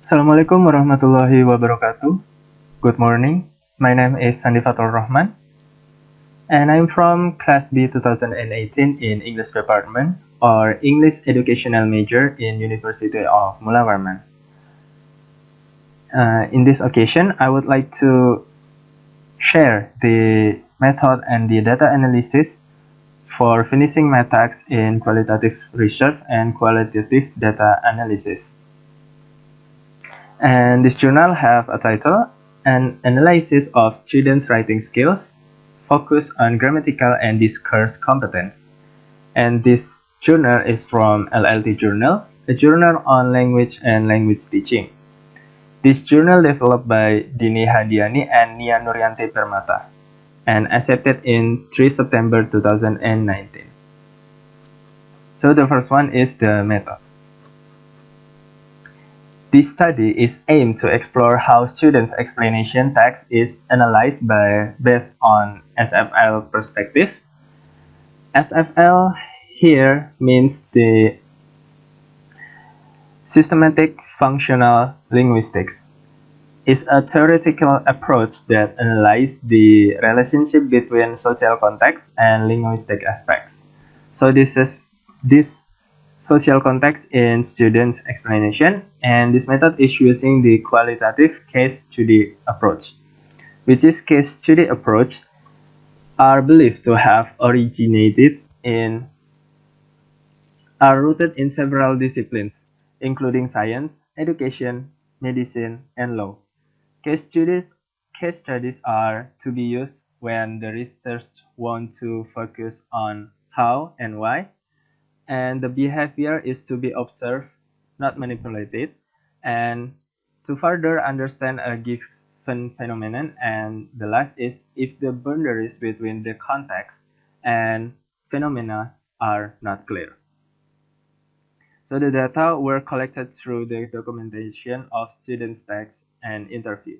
Assalamualaikum warahmatullahi wabarakatuh. Good morning. My name is Sandhi Rohman, and I'm from Class B 2018 in English Department or English Educational Major in University of Mula Warman. In this occasion, I would like to share the method and the data analysis for finishing my tasks in qualitative research and qualitative data analysis. And this journal have a title, An Analysis of Students' Writing Skills, Focus on Grammatical and Discourse Competence. And this journal is from LLT Journal, a journal on language and language teaching. This journal developed by Dini Hadiani and Nia Nuryanti Permata and accepted in 3 September 2019. So the first one is the method. This study is aimed to explore how students' explanation text is analyzed based on SFL perspective. SFL here means the systematic functional linguistics. It's a theoretical approach that analyzes the relationship between social context and linguistic aspects. So this social context in students' explanation, and this method is using the qualitative case study approach, which is case study approach are believed to have originated in are rooted in several disciplines, including science, education, medicine, and law. Case studies, case studies are to be used when the research wants to focus on how and why, and the behavior is to be observed, not manipulated, and to further understand a given phenomenon. And the last is if the boundaries between the context and phenomena are not clear. So the data were collected through the documentation of students' texts and interview.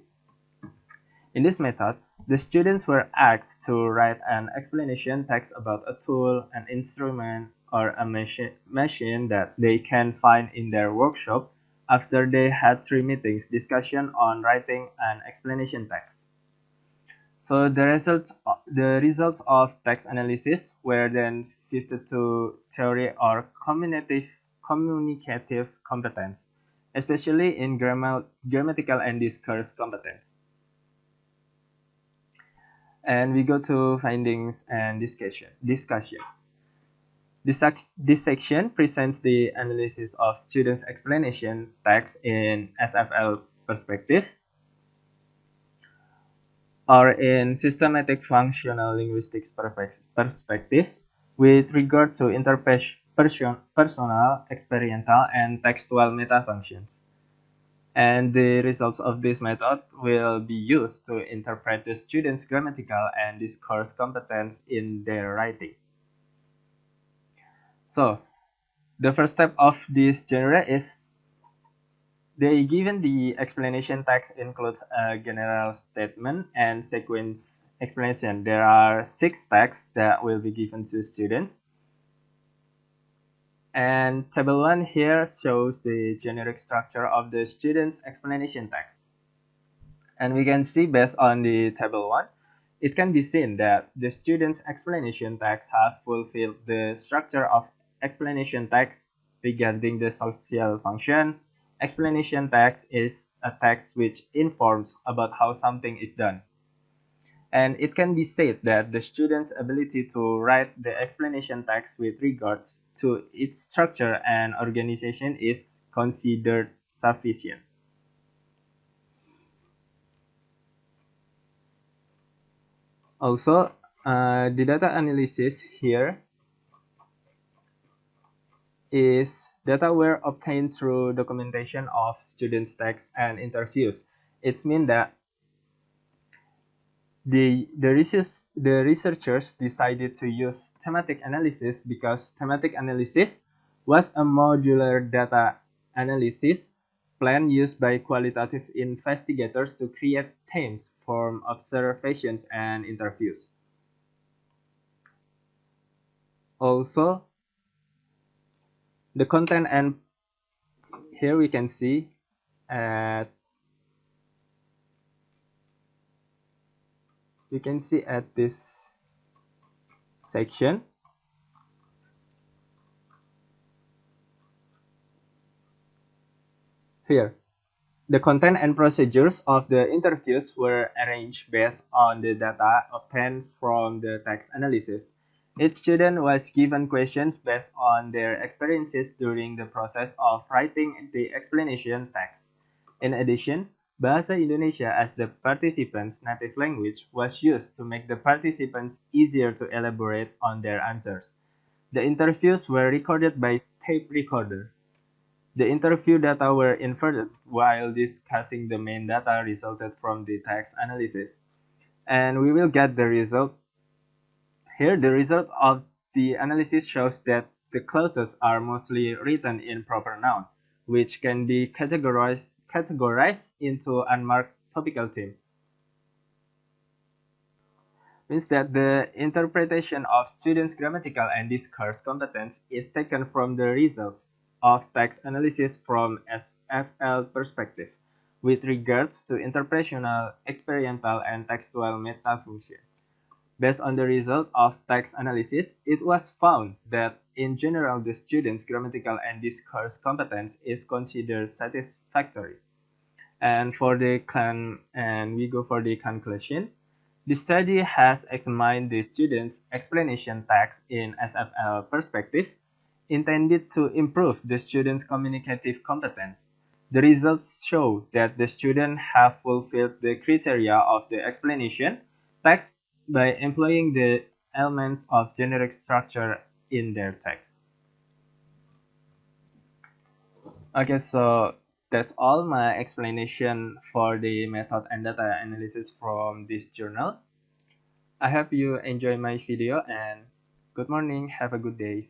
In this method, the students were asked to write an explanation text about a tool, an instrument, or a machine that they can find in their workshop after they had 3 meetings discussion on writing an explanation text. So the results of text analysis were then shifted to theory or communicative competence, especially in grammatical and discourse competence. And we go to findings and discussion. This section presents the analysis of students' explanation text in SFL perspective or in systematic functional linguistics perspectives with regard to interpersonal, experiential, and textual metafunctions. And the results of this method will be used to interpret the students' grammatical and discourse competence in their writing. So, the first step of this genre is given the explanation text includes a general statement and sequence explanation. There are 6 texts that will be given to students. And table 1 here shows the generic structure of the student's explanation text. And we can see based on the table 1, it can be seen that the student's explanation text has fulfilled the structure of explanation text regarding the social function. Explanation text is a text which informs about how something is done. And it can be said that the student's ability to write the explanation text with regards to its structure and organization is considered sufficient. Also, the data analysis here is data were obtained through documentation of students' texts and interviews. It means that the researchers decided to use thematic analysis because thematic analysis was a modular data analysis plan used by qualitative investigators to create themes from observations and interviews. Also, the content and here we can see at you can see at this section here. The content and procedures of the interviews were arranged based on the data obtained from the text analysis. Each student was given questions based on their experiences during the process of writing the explanation text. In addition, Bahasa Indonesia as the participants' native language was used to make the participants easier to elaborate on their answers. The interviews were recorded by tape recorder. The interview data were inferred while discussing the main data resulted from the text analysis. And we will get the result. Here, the result of the analysis shows that the clauses are mostly written in proper noun, which can be categorized into unmarked topical theme. Means that the interpretation of students' grammatical and discourse competence is taken from the results of text analysis from SFL perspective, with regards to interpretational, experiential, and textual metafunction. Based on the result of text analysis, it was found that in general the students' grammatical and discourse competence is considered satisfactory. And we go for the conclusion. The study has examined the students' explanation text in SFL perspective, intended to improve the students' communicative competence. The results show that the students have fulfilled the criteria of the explanation text by employing the elements of generic structure in their text. Okay, so that's all my explanation for the method and data analysis from this journal. I hope you enjoy my video and good morning, have a good day.